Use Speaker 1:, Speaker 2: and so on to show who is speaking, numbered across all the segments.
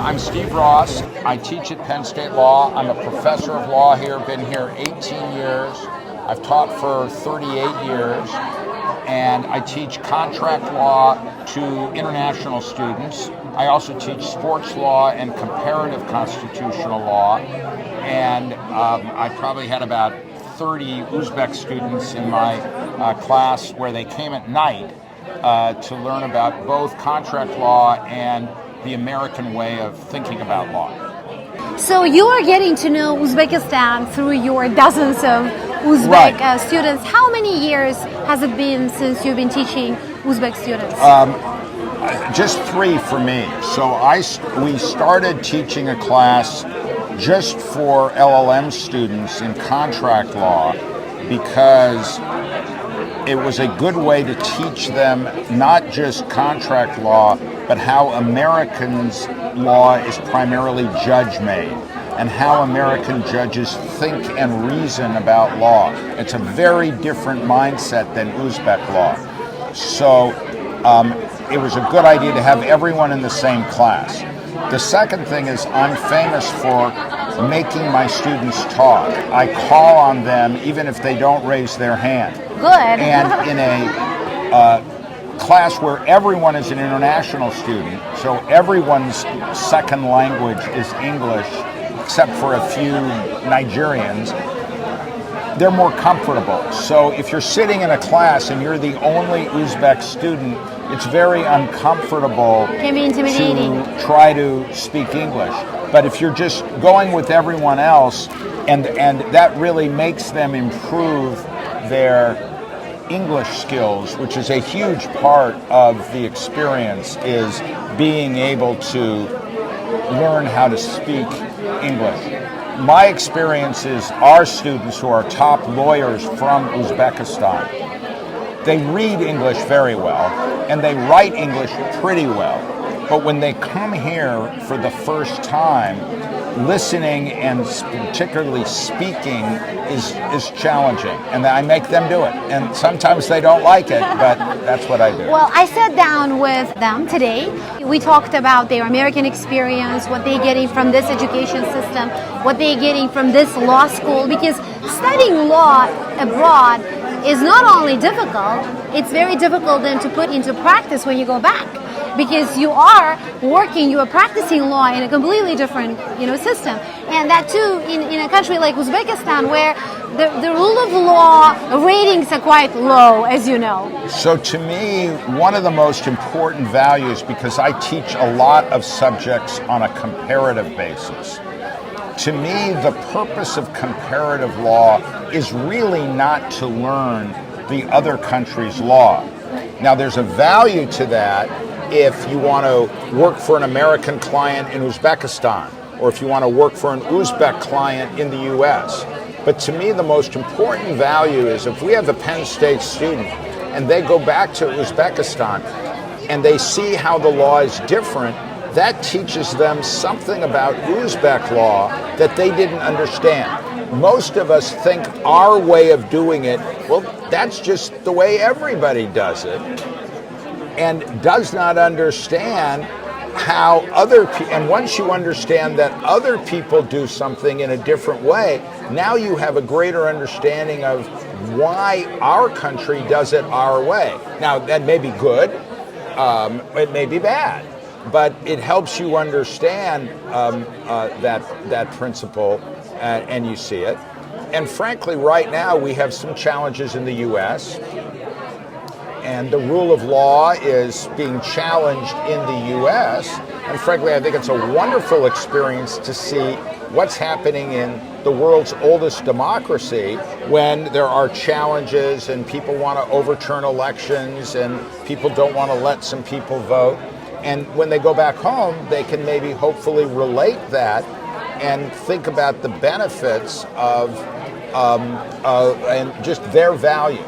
Speaker 1: I'm Steve Ross. I teach at Penn State Law. I'm a professor of law here, been here 18 years. I've taught for 38 years, and I teach contract law to international students. I also teach sports law and comparative constitutional law, and I probably had about 30 Uzbek students in my class where they came at night to learn about both contract law and the American way of thinking about law.
Speaker 2: So you are getting to know Uzbekistan through your dozens of Uzbek students. How many years has it been since you've been teaching Uzbek students?
Speaker 1: Just 3 for me. So we started teaching a class just for LLM students in contract law because it was a good way to teach them not just contract law, but how Americans' law is primarily judge-made and how American judges think and reason about law. It's a very different mindset than Uzbek law. So it was a good idea to have everyone in the same class. The second thing is I'm famous for making my students talk. I call on them even if they don't raise their hand.
Speaker 2: Good.
Speaker 1: And in a class where everyone is an international student, so everyone's second language is English, except for a few Nigerians, they're more comfortable. So if you're sitting in a class and you're the only Uzbek student, it's very uncomfortable
Speaker 2: Can be intimidating.
Speaker 1: to try to speak English. But if you're just going with everyone else, and that really makes them improve their English skills, which is a huge part of the experience, is being able to learn how to speak English. My experience is our students who are top lawyers from Uzbekistan, they read English very well and they write English pretty well. But when they come here for the first time, listening and particularly speaking is challenging, and I make them do it. And sometimes they don't like it, but that's what I do.
Speaker 2: Well, I sat down with them today. We talked about their American experience, what they're getting from this education system, what they're getting from this law school, because studying law abroad is not only difficult, it's very difficult then to put into practice when you go back. Because you are working, you are practicing law in a completely different, system, and that too in a country like Uzbekistan, where the rule of law ratings are quite low, as you know.
Speaker 1: So to me, one of the most important values, because I teach a lot of subjects on a comparative basis, to me the purpose of comparative law is really not to learn the other country's law. Now there's a value to that if you want to work for an American client in Uzbekistan, or if you want to work for an Uzbek client in the US. But to me, the most important value is if we have a Penn State student and they go back to Uzbekistan and they see how the law is different, that teaches them something about Uzbek law that they didn't understand. Most of us think our way of doing it, well, that's just the way everybody does it, and does not understand how other people, and once you understand that other people do something in a different way, now you have a greater understanding of why our country does it our way. Now, that may be good, it may be bad, but it helps you understand that principle, and you see it. And frankly, right now, we have some challenges in the U.S., and the rule of law is being challenged in the U.S. And frankly, I think it's a wonderful experience to see what's happening in the world's oldest democracy when there are challenges and people want to overturn elections and people don't want to let some people vote. And when they go back home, they can maybe hopefully relate that and think about the benefits of and just their values.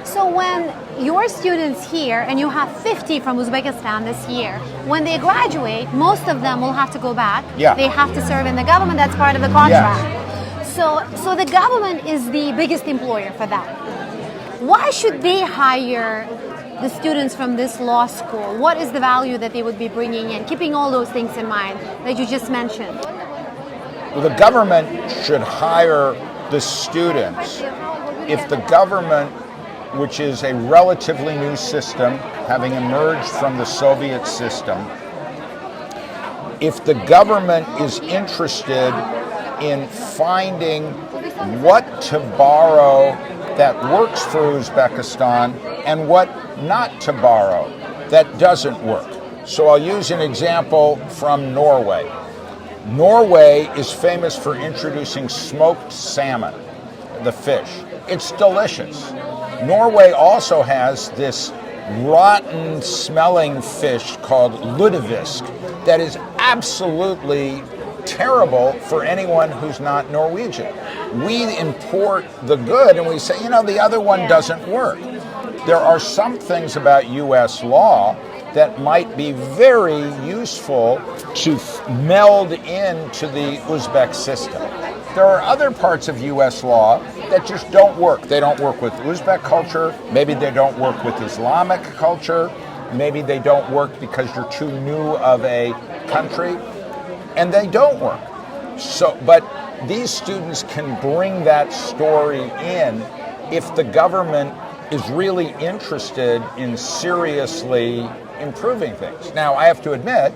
Speaker 2: So when your students here, and you have 50 from Uzbekistan this year, when they graduate, most of them will have to go back.
Speaker 1: Yeah.
Speaker 2: They have to serve in the government. That's part of the contract.
Speaker 1: Yes.
Speaker 2: So the government is the biggest employer for them. Why should they hire the students from this law school? What is the value that they would be bringing in, keeping all those things in mind that you just mentioned?
Speaker 1: Well, the government should hire the students if the government, which is a relatively new system, having emerged from the Soviet system, if the government is interested in finding what to borrow that works for Uzbekistan and what not to borrow that doesn't work. So I'll use an example from Norway. Norway is famous for introducing smoked salmon, the fish. It's delicious. Norway also has this rotten smelling fish called lutefisk that is absolutely terrible for anyone who's not Norwegian. We import the good and we say, the other one doesn't work. There are some things about U.S. law that might be very useful to meld into the Uzbek system. There are other parts of U.S. law that just don't work. They don't work with Uzbek culture. Maybe they don't work with Islamic culture. Maybe they don't work because you're too new of a country. And they don't work. But these students can bring that story in if the government is really interested in seriously improving things. Now, I have to admit,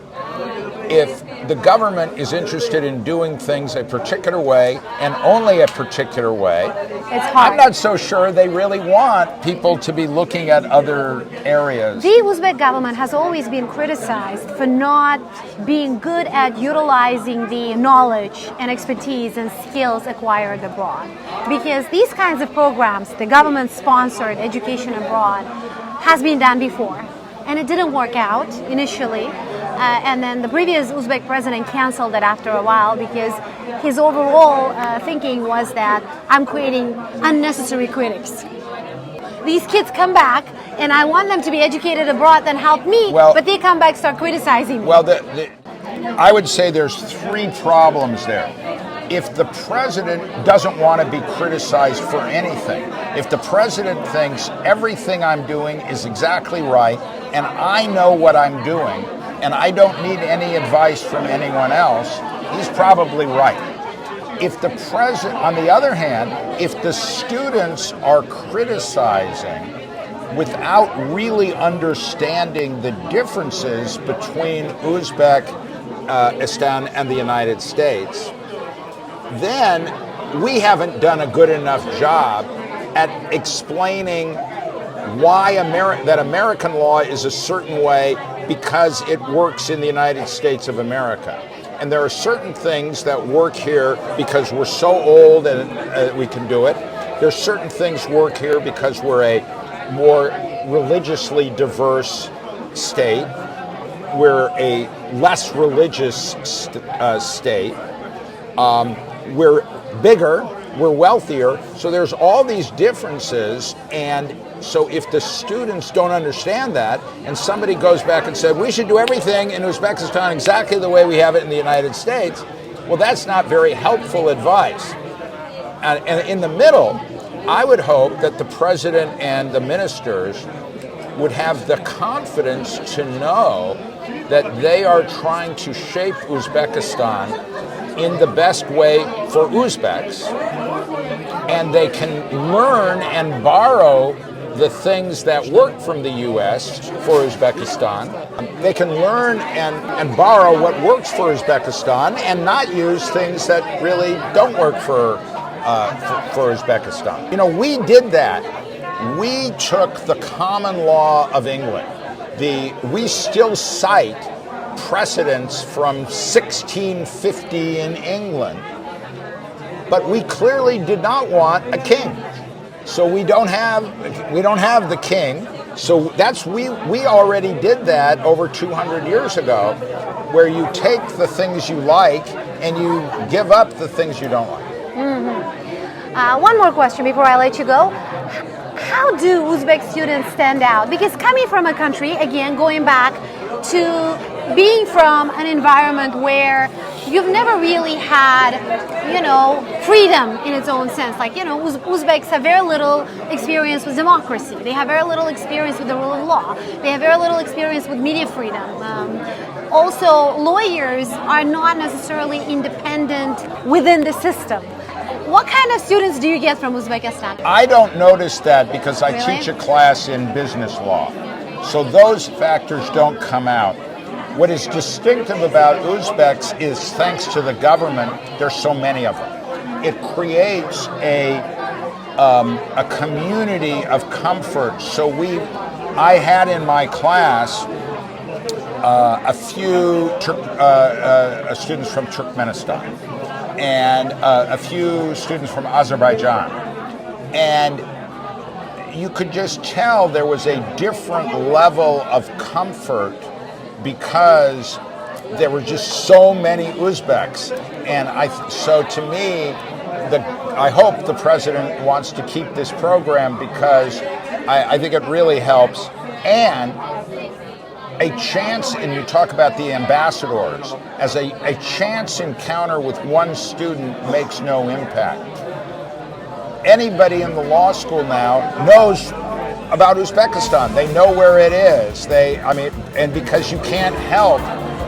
Speaker 1: if the government is interested in doing things a particular way and only a particular way,
Speaker 2: it's hard.
Speaker 1: I'm not so sure they really want people to be looking at other areas.
Speaker 2: The Uzbek government has always been criticized for not being good at utilizing the knowledge and expertise and skills acquired abroad. Because these kinds of programs, the government-sponsored education abroad, has been done before. And it didn't work out initially. And then the previous Uzbek president canceled it after a while because his overall thinking was that I'm creating unnecessary critics. These kids come back and I want them to be educated abroad and help me, but they come back, start criticizing me.
Speaker 1: Well, I would say there's three problems there. If the president doesn't want to be criticized for anything, if the president thinks everything I'm doing is exactly right and I know what I'm doing and I don't need any advice from anyone else, he's probably right. If the president, on the other hand, if the students are criticizing without really understanding the differences between Uzbekistan and the United States, then we haven't done a good enough job at explaining why that American law is a certain way because it works in the United States of America. And there are certain things that work here because we're so old and we can do it. There's certain things work here because we're a more religiously diverse state. We're a less religious state. We're bigger, we're wealthier, so there's all these differences, and so if the students don't understand that, and somebody goes back and said, we should do everything in Uzbekistan exactly the way we have it in the United States, well, that's not very helpful advice. And in the middle, I would hope that the president and the ministers would have the confidence to know that they are trying to shape Uzbekistan in the best way for Uzbeks, and they can learn and borrow the things that work from the U.S. for Uzbekistan. They can learn and borrow what works for Uzbekistan and not use things that really don't work for Uzbekistan. We did that. We took the common law of England. We still cite precedents from 1650 in England, but we clearly did not want a king. So we don't have the king. So we already did that over 200 years ago, where you take the things you like and you give up the things you don't like.
Speaker 2: Mm-hmm. One more question before I let you go. How do Uzbek students stand out? Because coming from a country, again, going back to being from an environment where you've never really had, freedom in its own sense. Like, Uzbeks have very little experience with democracy. They have very little experience with the rule of law. They have very little experience with media freedom. Also, lawyers are not necessarily independent within the system. What kind of students do you get from Uzbekistan?
Speaker 1: I don't notice that because I
Speaker 2: Really?
Speaker 1: teach a class in business law. So those factors don't come out. What is distinctive about Uzbeks is, thanks to the government, there's so many of them. It creates a community of comfort. So I had in my class a few students from Turkmenistan and a few students from Azerbaijan. And you could just tell there was a different level of comfort because there were just so many Uzbeks. And so to me, I hope the president wants to keep this program because I think it really helps. And a chance, and you talk about the ambassadors, as a chance encounter with one student makes no impact. Anybody in the law school now knows about Uzbekistan. They know where it is. And because you can't help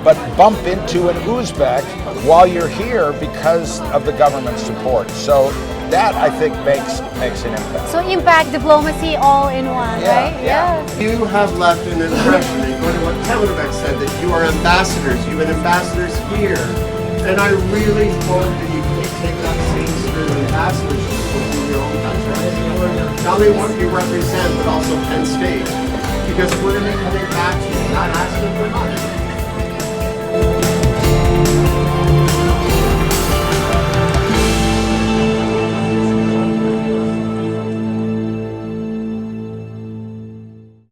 Speaker 1: but bump into an Uzbek while you're here because of the government support. So that, I think, makes an impact.
Speaker 2: So impact, diplomacy, all in one, right?
Speaker 1: Yeah.
Speaker 3: You have left an impression, and going to what Telebec said, that you are ambassadors. You've been ambassadors here. And I really hope that you can take that same spirit of ambassadorship within your own country. Not only what you represent, but also Penn State. Because we're going to be coming back to you, not asking for money.